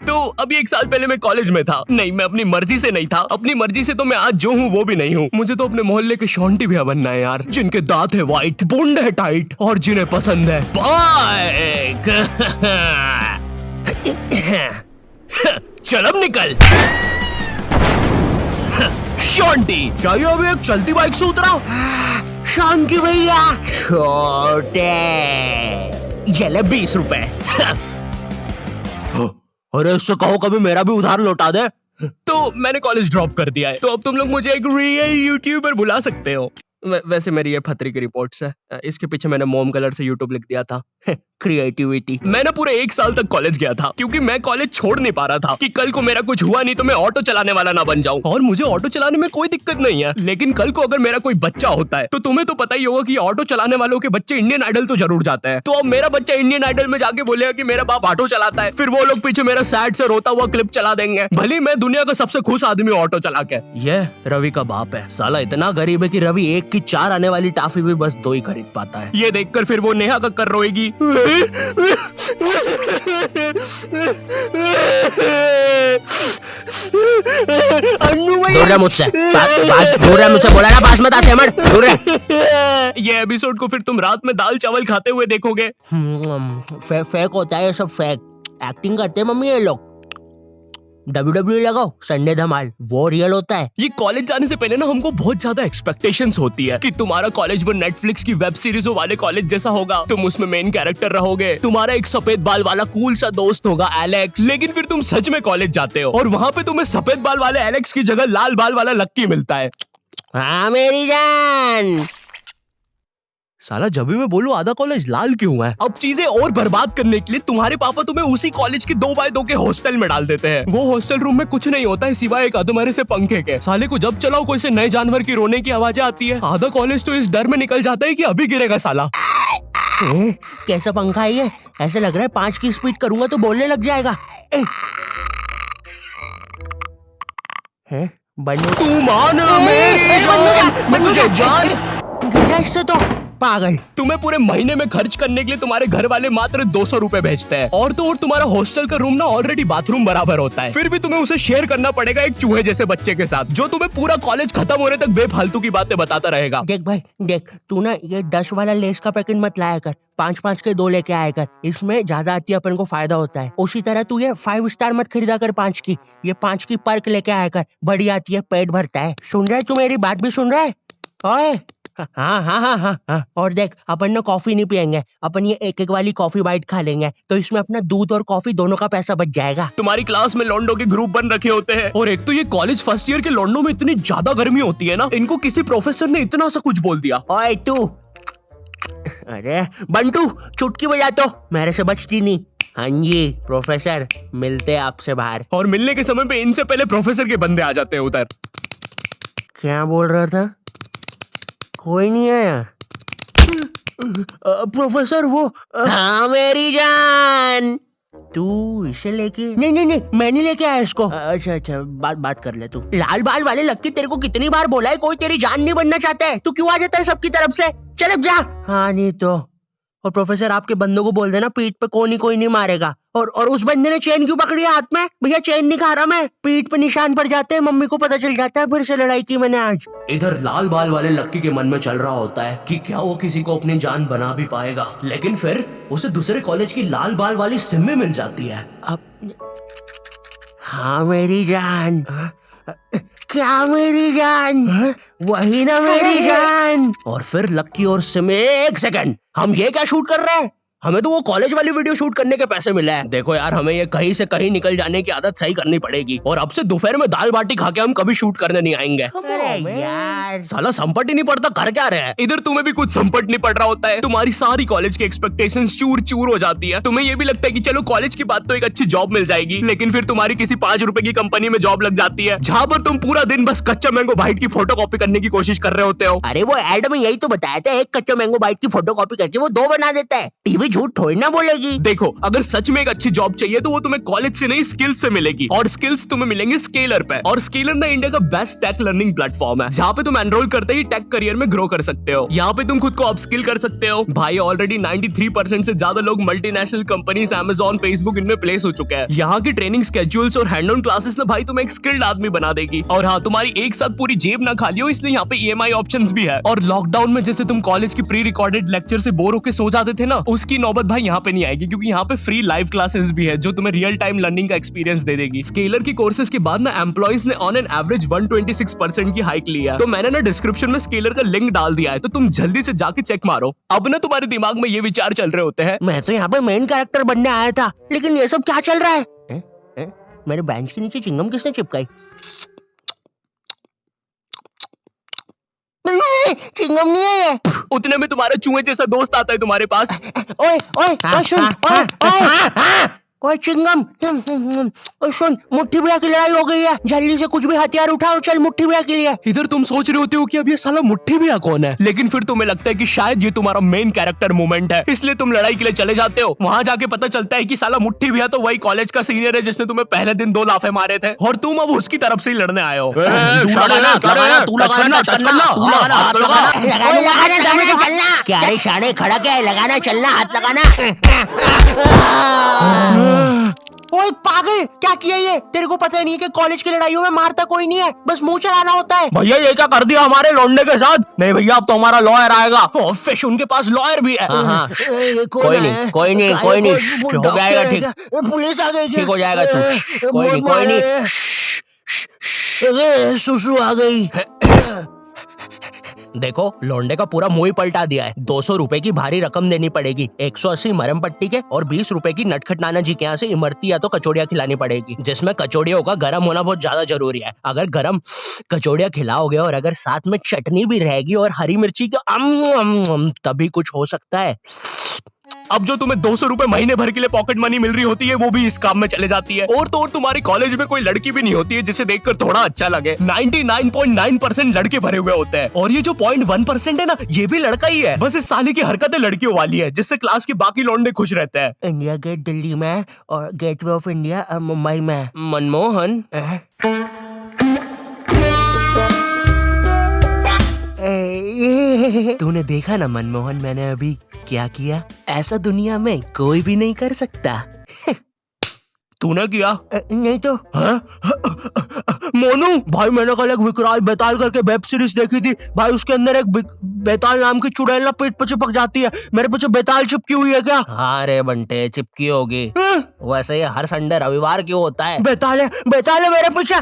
तो अभी 1 साल पहले मैं कॉलेज में था। नहीं, मैं अपनी मर्जी से नहीं था। अपनी मर्जी से तो मैं आज जो हूँ वो भी नहीं हूँ। मुझे तो अपने मोहल्ले के शॉन्टी भैया बनना है यार, जिनके दांत है व्हाइट, बूंद है टाइट और जिन्हें पसंद है बाइक। चल अब निकल शॉन्टी। क्या ये अभी एक चलती बाइक से उतरा? शांति भैया, छोटे ये ले 20 रुपए। अरे इससे कहो कभी मेरा भी उधार लौटा दे। तो मैंने कॉलेज ड्रॉप कर दिया है, तो अब तुम लोग मुझे एक रियल यूट्यूबर बुला सकते हो। वैसे मेरी ये फतरी की रिपोर्ट्स है। इसके पीछे मैंने मोम कलर से यूट्यूब लिख दिया था। क्रिएटिविटी। मैंने पूरे 1 साल तक कॉलेज गया था, क्योंकि मैं कॉलेज छोड़ नहीं पा रहा था कि कल को मेरा कुछ हुआ नहीं तो मैं ऑटो चलाने वाला ना बन जाऊं। और मुझे ऑटो चलाने में कोई दिक्कत नहीं है, लेकिन कल को अगर मेरा कोई बच्चा होता है तो तुम्हें तो पता ही होगा कि ऑटो चलाने वालों के बच्चे इंडियन आइडल तो जरूर जाते हैं। तो अब मेरा बच्चा इंडियन आइडल में जाके बोलेगा कि मेरा बाप ऑटो चलाता है, फिर वो लोग पीछे मेरा सैड से रोता हुआ क्लिप चला देंगे, भले मैं दुनिया का सबसे खुश आदमी ऑटो चला के। ये रवि का बाप है, साला इतना गरीब है कि रवि 1 की 4 आने वाली टाफी भी बस 2 ही खरीद पाता है। ये देखकर फिर वो नेहा कक्कर रोएगी। दूर रह मुझसे, दूर रह मुझसे, बोला ना पास मत आ सेमर, दूर रह। ये एपिसोड को फिर तुम रात में दाल चावल खाते हुए देखोगे। फेक होता है ये सब, फेक एक्टिंग करते हैं मम्मी ये लोग। WWE लगाओ, संडे धमाल, वो रियल होता है। ये कॉलेज जाने से पहले ना हमको बहुत ज्यादा एक्सपेक्टेशंस होती है कि तुम्हारा कॉलेज वो नेटफ्लिक्स की वेब सीरीजों वाले कॉलेज जैसा होगा, तुम उसमें मेन कैरेक्टर रहोगे, तुम्हारा एक सफेद बाल वाला कूल सा दोस्त होगा एलेक्स। लेकिन फिर तुम सच में कॉलेज जाते हो और वहाँ पे तुम्हें सफेद बाल वाले एलेक्स की जगह लाल बाल वाला लक्की मिलता है। हाँ मेरी जान। साला जब भी मैं बोलूं आधा कॉलेज लाल क्यों है। अब चीजें और बर्बाद करने के लिए तुम्हारे पापा तुम्हें उसी कॉलेज के 2x2 के हॉस्टल में डाल देते हैं। वो हॉस्टल रूम में कुछ नहीं होता है सिवाय एक अधमरे से पंखे के। साले को जब चलाओ कोई से नए जानवर की रोने की आवाजें आती है। आधा कॉलेज तो इस डर में निकल जाता है कि अभी गिरेगा साला। कैसा पंखा है ये? ऐसा लग रहा है 5 की स्पीड करूंगा तो बोलने लग जाएगा। बंदूक तू मान मुझे जान इससे तो पागल। तुम्हें पूरे महीने में खर्च करने के लिए तुम्हारे घर वाले मात्र 200 रुपए भेजते हैं, और तो और तुम्हारा हॉस्टल का रूम ना ऑलरेडी बाथरूम बराबर होता है, फिर भी तुम्हें उसे शेयर करना पड़ेगा एक चूहे जैसे बच्चे के साथ, जो तुम्हें पूरा कॉलेज खत्म होने तक बेफालतू की बातें बताता रहेगा। देख भाई देख, तू ना ये 10 वाला लेस का पैकेट मत लाया कर, 5-5 के 2 लेके आया कर, इसमें ज्यादा आती है, अपन को फायदा होता है। उसी तरह तू ये 5 स्टार मत खरीदा कर 5 की, ये 5 की पर्क लेके आया कर, बड़ी आती है, पेट भरता है। सुन रहा है तू? मेरी बात भी सुन रहा है? ओए हाँ हाँ हाँ हाँ हाँ। और देख, अपन ना कॉफी नहीं पियेंगे, अपन ये 1-1 वाली कॉफी बाइट खा लेंगे, तो इसमें अपना दूध और कॉफी दोनों का पैसा बच जाएगा। तुम्हारी क्लास में लॉन्डो के ग्रुप बन रखे होते हैं, और एक तो ये कॉलेज फर्स्ट ईयर के लॉन्डो में इतनी ज्यादा गर्मी होती है ना, इनको किसी प्रोफेसर ने इतना सा कुछ बोल दिया। ओए तू, अरे बंटू चुटकी बजा तो, मेरे से बचती नहीं। हाँ जी प्रोफेसर, मिलते आपसे बाहर। और मिलने के समय पे इनसे पहले प्रोफेसर के बंदे आ जाते हैं उधर। क्या बोल रहा था? कोई नहीं आया? प्रोफेसर वो हाँ मेरी जान, तू इसे लेके? नहीं नहीं नहीं, मैं नहीं लेके आया इसको। अच्छा अच्छा, बात कर ले तू। लाल बाल वाले लक्की, तेरे को कितनी बार बोला है कोई तेरी जान नहीं बनना चाहता है, तू क्यों आ जाता है सबकी तरफ से? चल अब जा। हाँ नहीं तो। और प्रोफेसर आपके बंदों को बोल देना पीठ पे कोई नहीं मारेगा। और उस बंदे ने चेन क्यों पकड़ी है हाथ में? भैया चेन नहीं खा रहा मैं, पीठ पे निशान पड़ जाते हैं, मम्मी को पता चल जाता है, फिर से लड़ाई की मैंने आज। इधर लाल बाल वाले लक्की के मन में चल रहा होता है कि क्या वो किसी को अपनी जान बना भी पाएगा, लेकिन फिर उसे दूसरे कॉलेज की लाल बाल वाली सिम्मी मिल जाती है। अब हाँ मेरी जान, क्या मेरी जान? वही ना मेरी जान। और फिर लक्की और सिम्मी, 1 सेकंड, हम ये क्या शूट कर रहे हैं? हमें तो वो कॉलेज वाली वीडियो शूट करने के पैसे मिले हैं। देखो यार, हमें ये कहीं से कहीं निकल जाने की आदत सही करनी पड़ेगी, और अब से दोपहर में दाल बाटी खा के हम कभी शूट करने नहीं आएंगे। अरे यार, साला संपट ही नहीं पड़ता, कर क्या रहे हैं? इधर तुम्हें भी कुछ संपट नहीं पड़ रहा होता है, तुम्हारी सारी कॉलेज की एक्सपेक्टेशंस चूर चूर हो जाती है। तुम्हें ये भी लगता है कि चलो कॉलेज की बात तो एक अच्छी जॉब मिल जाएगी, लेकिन फिर तुम्हारी किसी 5 रुपए की कंपनी में जॉब लग जाती है, जहाँ पर तुम पूरा दिन बस कच्चा मैंगो बाइट की फोटो कॉपी करने की कोशिश कर रहे होते हो। अरे वो एड में यही तो बताया था, एक कच्चा मैंगो बाइट की फोटो कॉपी करके वो 2 बना देता है। टीवी झूठ थोड़ी ना बोलेगी। देखो, अगर सच में एक अच्छी जॉब चाहिए तो वो तुम्हें कॉलेज से नहीं स्किल्स से मिलेगी, और स्किल्स तुम्हें मिलेंगे स्केलर पे। और स्केलर ना इंडिया का बेस्ट टेक लर्निंग प्लेटफॉर्म है, जहाँ पे तुम एनरोल करते ही टेक करियर में ग्रो कर सकते हो। यहाँ पे तुम खुद को अपस्किल कर सकते हो। भाई ऑलरेडी 93% से ज्यादा लोग मल्टीनेशनल कंपनीज, Amazon, फेसबुक इनमें प्लेस हो चुके हैं। यहाँ की ट्रेनिंग स्केड्यूल्स और हैंड ऑन क्लासेस ना भाई तुम्हें एक स्किल्ड आदमी बना देगी। और हाँ, तुम्हारी एक साथ पूरी जेब ना खाली हो, इसलिए यहाँ पे EMI ऑप्शंस भी है। और लॉकडाउन में जैसे तुम कॉलेज की प्री रिकॉर्डेड लेक्चर से बोर होकर सो जाते थे ना, उसकी नौबत भाई यहाँ पे नहीं आएगी, क्योंकि यहाँ पे फ्री लाइव क्लासेस भी है जो तुम्हें रियल टाइम लर्निंग का एक्सपीरियंस दे देगी। स्केलर की कोर्सेज के बाद ना एम्प्लॉइज ने ऑन एन एवरेज 126% की हाइक लिया। तो मैंने ना डिस्क्रिप्शन में स्केलर का लिंक डाल दिया है, तो तुम जल्दी से जाके चेक मारो। अब ना तुम्हारे दिमाग में ये विचार चल रहे होते हैं, मैं तो यहाँ पे मेन कैरेक्टर बनने आया था, लेकिन ये सब क्या चल रहा है? मेरे बेंच के नीचे चिंगम किसने चिपकाई? चिंगम नहीं है ये। उतने में तुम्हारा चूहे जैसा दोस्त आता है तुम्हारे पास। ओए ओए ओए सुन, ओए ओए ओए चिंगम, ओए सुन, मुट्ठी भैया की लड़ाई हो गई है, जल्दी से कुछ भी हथियार उठाओ, चल मुट्ठी भैया के लिए। इधर तुम सोच रहे होते हो कि अब ये साला मुट्ठी भैया कौन है, लेकिन फिर तुम्हें लगता है कि शायद ये तुम्हारा मेन कैरेक्टर मोमेंट है, इसलिए तुम लड़ाई के लिए चले जाते हो। वहाँ जाके पता चलता है कि साला मुट्ठी भैया तो वही कॉलेज का सीनियर है जिसने तुम्हें पहले दिन 2 लाफे मारे थे, और तुम अब उसकी तरफ से ही लड़ने आए हो। क्या रे शाने, खड़ा क्या है? लगाना, चलना, हाथ लगाना। ओए पागल, क्या किया ये? तेरे को पता नहीं है कि कॉलेज की लड़ाइयों में मारता कोई नहीं है, बस मुंह चलाना होता है। भैया ये क्या कर दिया हमारे लौंडे के साथ? नहीं भैया, अब तो हमारा लॉयर आएगा। फिश उनके पास लॉयर भी है। कोई नहीं, कोई नहीं, कोई नहीं, हो जाएगा ठीक। पुलिस आ गई, ठीक हो जाएगा तू, कोई नहीं, कोई नहीं। सुसु आ गई। देखो, लौंडे का पूरा मुंह ही पलटा दिया है। 200 रुपए की भारी रकम देनी पड़ेगी, 180 मरम पट्टी के और 20 रुपए की नटखट नाना जी के यहाँ से इमरती या तो कचौड़ियाँ खिलानी पड़ेगी, जिसमें कचौड़ियों का गर्म होना बहुत ज्यादा जरूरी है। अगर गर्म कचौड़ियाँ खिलाओगे और अगर साथ में चटनी भी रहेगी और हरी मिर्ची का तभी कुछ हो सकता है। अब जो तुम्हें 200 रुपए महीने भर के लिए पॉकेट मनी मिल रही होती है, वो भी इस काम में चले जाती है। और तो और तुम्हारी कॉलेज में कोई लड़की भी नहीं होती है जिसे देखकर थोड़ा अच्छा लगे। 99.9% लड़के भरे हुए होते हैं, और ये जो 0.1% है ना, ये भी लड़का ही है। बस इस साले की हरकतें लड़कियों वाली है, जिससे क्लास के बाकी लौंडे खुश रहते हैं। इंडिया गेट दिल्ली में और गेटवे ऑफ इंडिया मुंबई में। मनमोहन, तूने देखा ना मनमोहन, मैंने अभी क्या किया? ऐसा दुनिया में कोई भी नहीं कर सकता। तूने किया? नहीं तो। मोनू भाई, मैंने कल एक विकराल बेताल करके वेब सीरीज देखी थी भाई, उसके अंदर एक बेताल नाम की चुड़ैल ना पेट पे चिपक जाती है। मेरे पीछे बेताल चिपकी हुई है क्या? हाँ रे बंटे, चिपकी होगी। वैसे ये हर संडे रविवार क्यों होता है? बेताल है मेरे पीछे।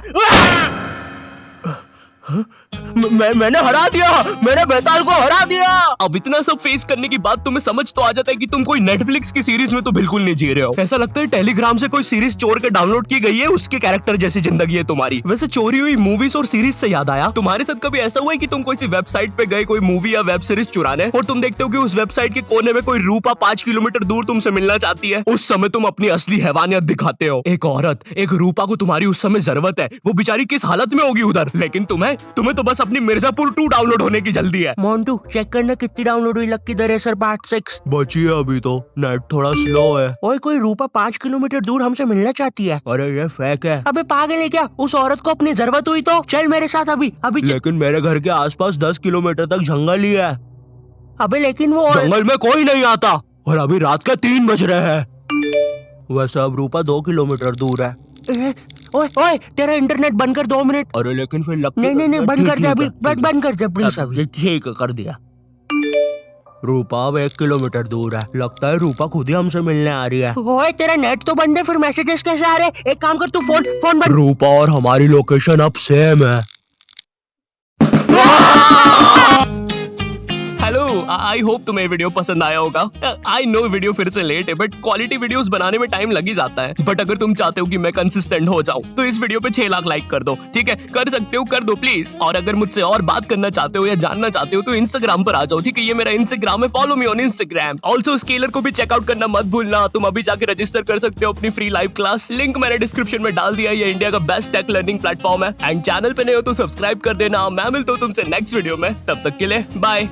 मैंने हरा दिया, मैंने बेताल को हरा दिया। अब इतना सब फेस करने के बाद तुम्हें समझ तो आ जाता है कि तुम कोई नेटफ्लिक्स की सीरीज में तो बिल्कुल नहीं जी रहे हो। ऐसा लगता है टेलीग्राम से कोई सीरीज चोर के डाउनलोड की गई है, उसके कैरेक्टर जैसी जिंदगी है तुम्हारी। वैसे चोरी हुई मूवीज और सीरीज से याद आया, तुम्हारे साथ कभी ऐसा हुआ है कि तुम कोई सी वेबसाइट पे गए कोई मूवी या वेब सीरीज चुराने, और तुम देखते हो कि उस वेबसाइट के कोने में कोई रूपा 5 किलोमीटर दूर तुमसे मिलना चाहती है? उस समय तुम अपनी असली हैवानियत दिखाते हो। एक औरत, एक रूपा को तुम्हारी उस समय जरूरत है, वो बेचारी किस हालत में होगी उधर, लेकिन तुम्हें तो बस अपनी मिर्जापुर 2 डाउनलोड होने की जल्दी है। मोन्टू चेक करना कितनी डाउनलोड हुई लक्की द रेसर पार्ट 6। बची है अभी तो, नेट थोड़ा स्लो है। ओए कोई रूपा 5 किलोमीटर दूर हमसे मिलना चाहती है। अरे ये फेक है। अबे पागल है क्या? उस औरत को अपनी जरूरत हुई तो चल मेरे साथ अभी। लेकिन मेरे घर के आसपास 10 किलोमीटर तक जंगल ही है। अबे लेकिन वो जंगल में कोई नहीं आता, और अभी रात के 3 बज रहे हैं। वैसे अब रूपा 2 किलोमीटर दूर है। ओए ओए तेरा इंटरनेट बंद कर 2 मिनट। अरे लेकिन फिर लगता नहीं बंद कर दे अभी, बंद कर दे प्लीज अभी। ठीक कर दिया। रूपा अब 1 किलोमीटर दूर है, लगता है रूपा खुद ही हमसे मिलने आ रही है। ओए तेरा नेट तो बंद है, फिर मैसेजेस कैसे आ रहे? एक काम कर, तू फोन बंद। रूपा और हमारी लोकेशन अब सेम है। हेलो, आई होप तुम्हें वीडियो पसंद आया होगा। आई नो वीडियो फिर से लेट है, बट क्वालिटी वीडियोस बनाने में टाइम लग ही जाता है। बट अगर तुम चाहते हो कि मैं कंसिस्टेंट हो जाऊं, तो इस वीडियो पे 6 लाख लाइक कर दो। ठीक है, कर सकते हो, कर दो प्लीज। और अगर मुझसे और बात करना चाहते हो या जानना चाहते हो तो इंस्टाग्राम पर आ जाओ। ठीक है, ये मेरा इंस्टाग्राम है, follow me on Instagram. Also scalar को भी चेकआउट करना मत भूलना। तुम अभी जाके रजिस्टर कर सकते हो अपनी फ्री लाइव क्लास, लिंक मैंने डिस्क्रिप्शन में डाल दिया। ये इंडिया का बेस्ट टेक लर्निंग प्लेटफॉर्म है। एंड चैनल पे नए हो तो सब्सक्राइब कर देना। मैं मिलता हूँ तुमसे नेक्स्ट वीडियो में, तब तक के लिए बाय।